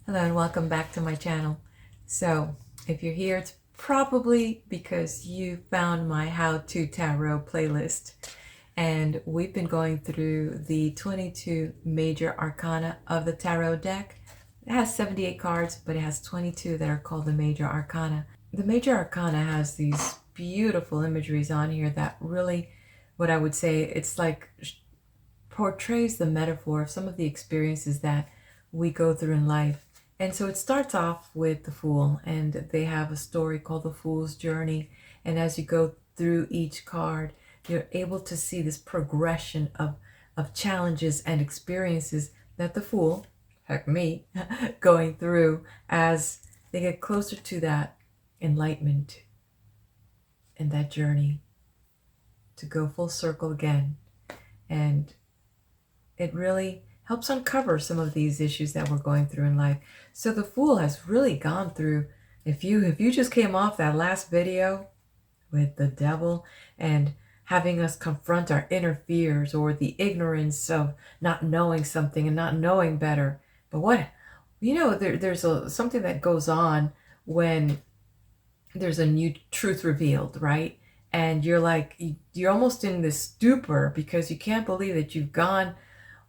Hello and welcome back to my channel. So if you're here, it's probably because you found my How to Tarot playlist. And we've been going through the 22 major arcana of the tarot deck. It has 78 cards, but it has 22 that are called the major arcana. The major arcana has these beautiful imageries on here that really, what I would say, it's like portrays the metaphor of some of the experiences that we go through in life. And so it starts off with the Fool, and they have a story called The Fool's Journey. And as you go through each card, you're able to see this progression of challenges and experiences that the Fool, heck me, going through as they get closer to that enlightenment and that journey to go full circle again. And it really helps uncover some of these issues that we're going through in life. So the Fool has really gone through, if you just came off that last video with the devil and having us confront our inner fears or the ignorance of not knowing something and not knowing better. But what, there's something that goes on when there's a new truth revealed, right? And you're almost in this stupor because you can't believe that you've gone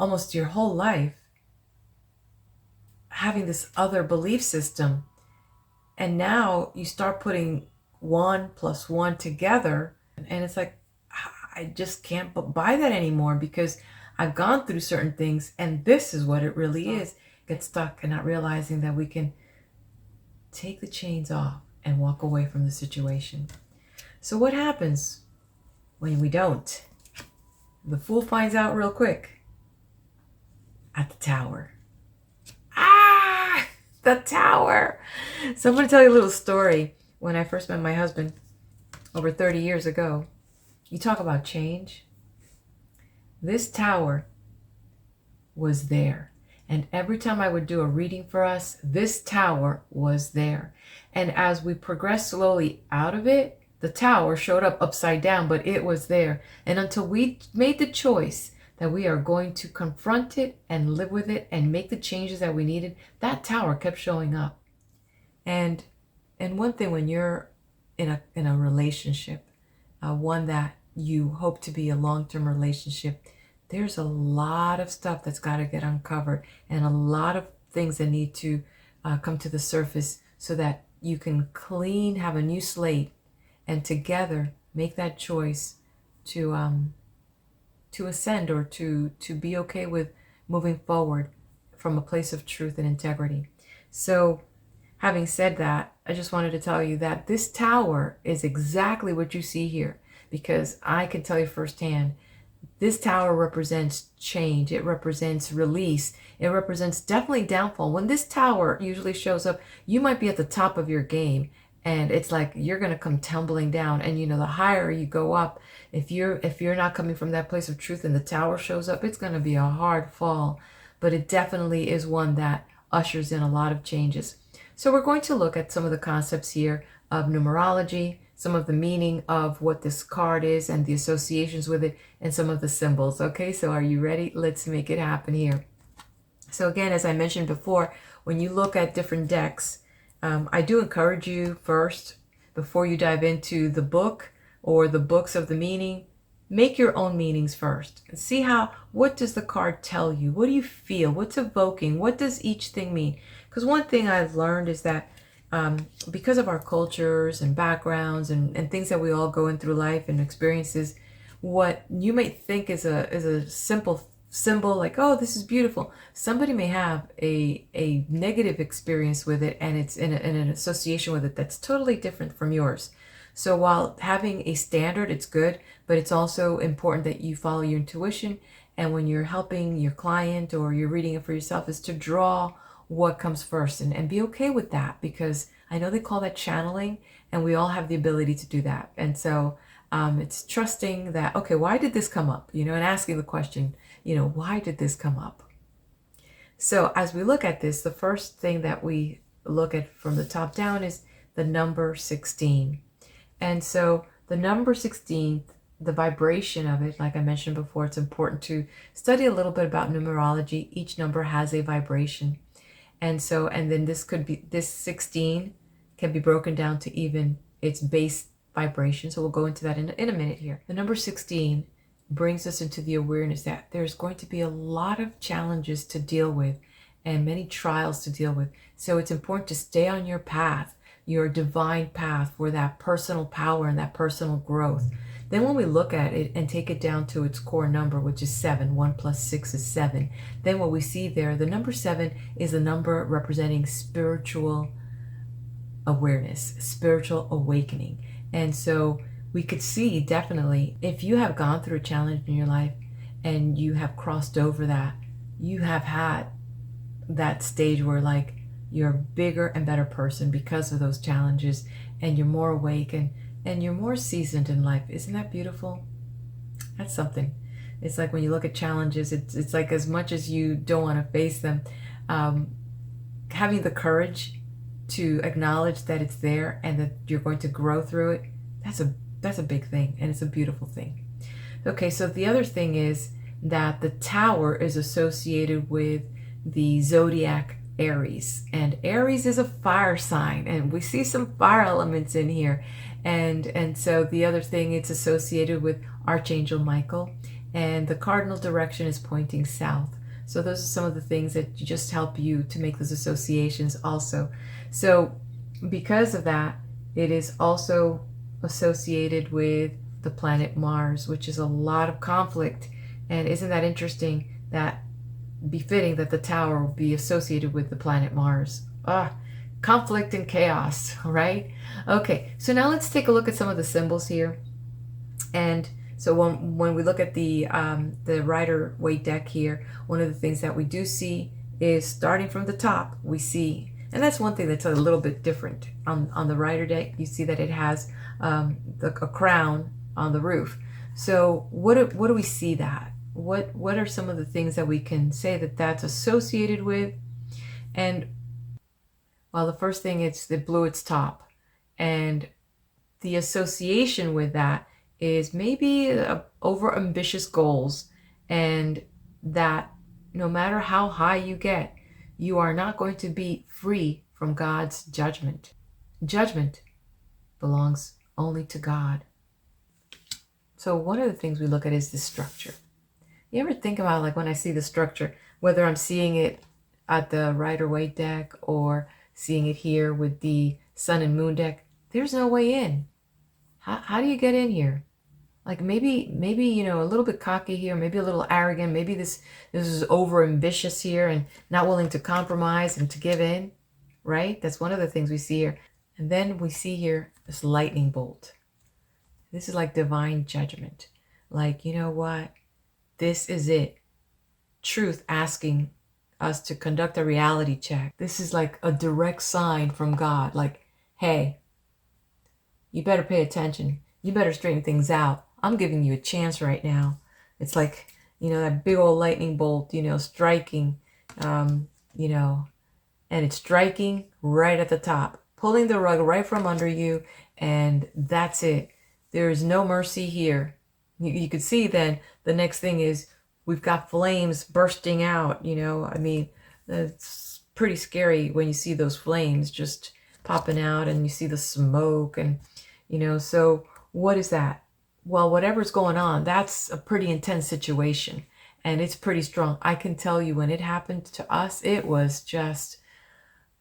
almost your whole life having this other belief system, and now you start putting 1 + 1 together, and it's like, I just can't buy that anymore because I've gone through certain things and this is what it really is. Get stuck and not realizing that we can take the chains off and walk away from the situation. So what happens when we don't? The Fool finds out real quick at the Tower. The Tower. So I'm going to tell you a little story. When I first met my husband over 30 years ago, you talk about change. This Tower was there. And every time I would do a reading for us, this Tower was there. And as we progressed slowly out of it, the Tower showed up upside down, but it was there. And until we made the choice that we are going to confront it and live with it and make the changes that we needed, that Tower kept showing up. And one thing, when you're in a relationship, one that you hope to be a long-term relationship, there's a lot of stuff that's got to get uncovered and a lot of things that need to come to the surface so that you can have a new slate, and together make that choice to ascend, or to be okay with moving forward from a place of truth and integrity. So having said that, I just wanted to tell you that this Tower is exactly what you see here, because I can tell you firsthand, this Tower represents change. It represents release. It represents definitely downfall. When this Tower usually shows up, you might be at the top of your game, and it's like you're going to come tumbling down. And the higher you go up, if you're not coming from that place of truth and the Tower shows up, it's going to be a hard fall. But it definitely is one that ushers in a lot of changes. So we're going to look at some of the concepts here of numerology, some of the meaning of what this card is and the associations with it, and some of the symbols. Okay, so are you ready? Let's make it happen here. So again, as I mentioned before, when you look at different decks, I do encourage you first, before you dive into the book or the books of the meaning, make your own meanings first and see what does the card tell you? What do you feel? What's evoking? What does each thing mean? Because one thing I've learned is that because of our cultures and backgrounds and things that we all go in through life and experiences, what you may think is a simple symbol, like, oh, this is beautiful, somebody may have a negative experience with it, and it's in an association with it that's totally different from yours. So while having a standard, it's good, but it's also important that you follow your intuition, and when you're helping your client or you're reading it for yourself, is to draw what comes first, and be okay with that, because I know they call that channeling, and we all have the ability to do that. And so it's trusting that, okay, why did this come up? And asking the question, why did this come up? So as we look at this, the first thing that we look at from the top down is the number 16. And so the number 16, the vibration of it, like I mentioned before, it's important to study a little bit about numerology. Each number has a vibration. And then this 16 can be broken down to even its base vibration. So we'll go into that in a minute here. The number 16 brings us into the awareness that there's going to be a lot of challenges to deal with and many trials to deal with. So it's important to stay on your path, your divine path, for that personal power and that personal growth. Then when we look at it and take it down to its core number, which is 7, 1 plus 6 is 7, then what we see there, the number 7 is a number representing spiritual awareness, spiritual awakening. And so we could see definitely, if you have gone through a challenge in your life and you have crossed over that, you have had that stage where like you're a bigger and better person because of those challenges, and you're more awake and you're more seasoned in life. Isn't that beautiful? That's something. It's like when you look at challenges, it's like as much as you don't want to face them, having the courage to acknowledge that it's there and that you're going to grow through it, that's a big thing, and it's a beautiful thing. Okay, so the other thing is that the tower is associated with the zodiac Aries, and Aries is a fire sign, and we see some fire elements in here. And so the other thing, it's associated with Archangel Michael, and the cardinal direction is pointing south. So those are some of the things that just help you to make those associations also. So because of that, it is also associated with the planet Mars, which is a lot of conflict. And isn't that interesting, that befitting that the tower will be associated with the planet Mars? Conflict and chaos, right? Okay, so now let's take a look at some of the symbols here. And so when we look at the Rider Waite deck here, one of the things that we do see is, starting from the top, we see, and that's one thing that's a little bit different on the Rider deck. You see that it has a crown on the roof. So what do we see that? What are some of the things that we can say that that's associated with? And well, the first thing, it blew its top, and the association with that is maybe over ambitious goals, and that no matter how high you get, you are not going to be free from God's judgment. Judgment belongs only to God. So one of the things we look at is the structure. You ever think about, like, when I see the structure, whether I'm seeing it at the Rider Waite deck or seeing it here with the Sun and Moon deck, there's no way in. How do you get in here? Like maybe a little bit cocky here, maybe a little arrogant, maybe this is over ambitious here and not willing to compromise and to give in, right? That's one of the things we see here. And then we see here this lightning bolt. This is like divine judgment. Like, you know what? This is it. Truth asking us to conduct a reality check. This is like a direct sign from God. Like, hey, you better pay attention. You better straighten things out. I'm giving you a chance right now. It's like, that big old lightning bolt, striking, and it's striking right at the top, pulling the rug right from under you. And that's it. There is no mercy here. You could see then the next thing is we've got flames bursting out. It's pretty scary when you see those flames just popping out and you see the smoke and, so what is that? Well, whatever's going on, that's a pretty intense situation and it's pretty strong. I can tell you when it happened to us, it was just,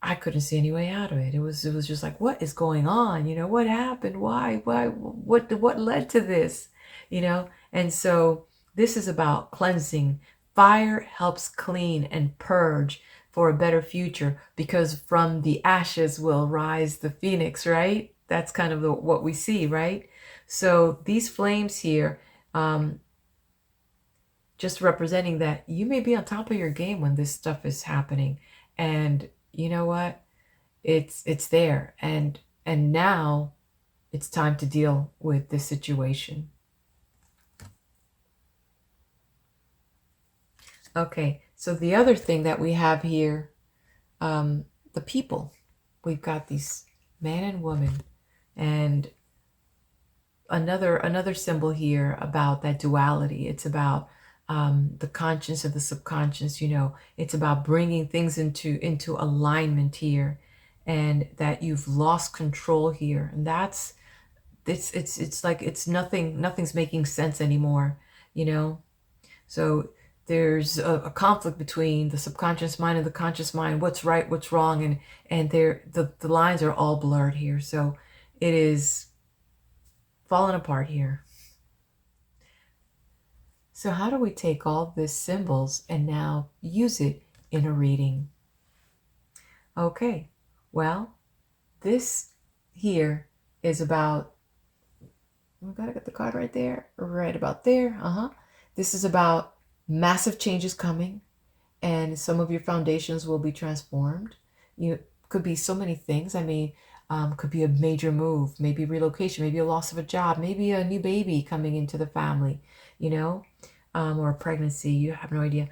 I couldn't see any way out of it. It was just like, what is going on? What happened? Why, what led to this? And so this is about cleansing. Fire helps clean and purge for a better future, because from the ashes will rise the phoenix, right? That's kind of what we see, right? So these flames here, just representing that you may be on top of your game when this stuff is happening. And you know what? It's there. And now it's time to deal with this situation. Okay, so the other thing that we have here, the people. We've got these man and woman, and another symbol here about that duality. It's about the conscious and the subconscious. You know, it's about bringing things into alignment here, and that you've lost control here, and that's it's like it's nothing's making sense anymore, you know. So there's a conflict between the subconscious mind and the conscious mind. What's right, what's wrong, and the lines are all blurred here. So it is falling apart here. So how do we take all these symbols and now use it in a reading? Okay, well, this here is about, we gotta get the card right there, right about there. This is about massive changes coming, and some of your foundations will be transformed. You could be so many things. I mean, could be a major move, maybe relocation, maybe a loss of a job, maybe a new baby coming into the family, you know, or a pregnancy. You have no idea.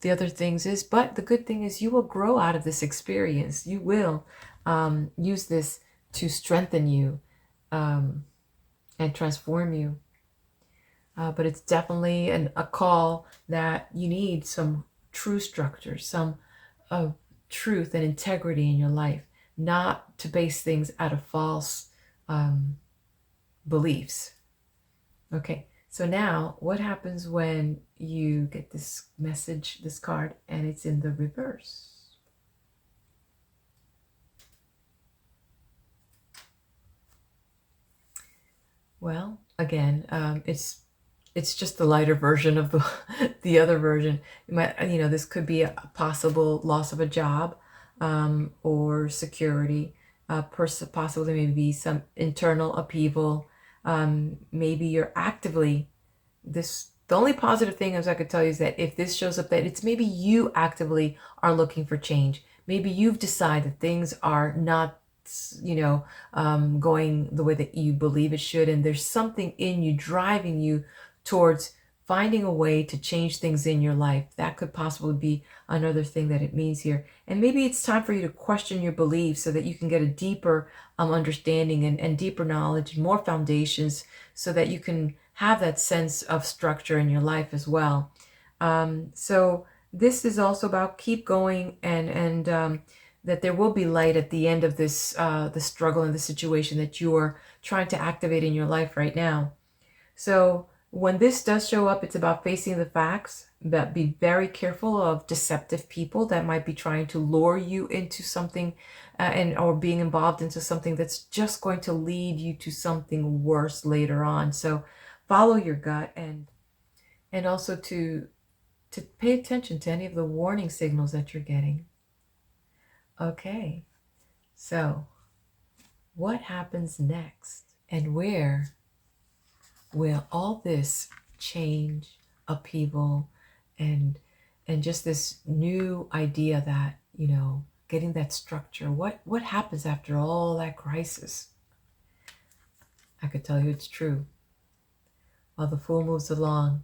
The other things is, but the good thing is you will grow out of this experience. You will use this to strengthen you and transform you. But it's definitely a call that you need some true structure, some truth and integrity in your life, not to base things out of false beliefs. Okay, so now what happens when you get this message, this card, and it's in the reverse? Well, again, it's just the lighter version of the other version. You might, you know, this could be a possible loss of a job, or security, possibly maybe some internal upheaval. Maybe you're actively, the only positive thing as I could tell you is that if this shows up, that it's maybe you actively are looking for change. Maybe you've decided things are not, you know, going the way that you believe it should, and there's something in you driving you towards finding a way to change things in your life. That could possibly be another thing that it means here. And maybe it's time for you to question your beliefs so that you can get a deeper understanding and deeper knowledge and more foundations, so that you can have that sense of structure in your life as well. So this is also about keep going, and that there will be light at the end of this the struggle and the situation that you are trying to activate in your life right now. So when this does show up, it's about facing the facts, but be very careful of deceptive people that might be trying to lure you into something or being involved into something that's just going to lead you to something worse later on. So follow your gut, and also to pay attention to any of the warning signals that you're getting. Okay, so what happens next, and where will all this change, upheaval, and just this new idea that, you know, getting that structure, what happens after all that crisis? I could tell you it's true. While the fool moves along,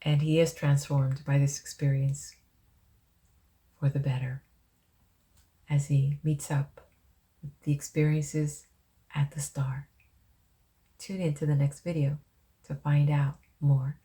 and he is transformed by this experience for the better, as he meets up with the experiences at the start. Tune in to the next video to find out more.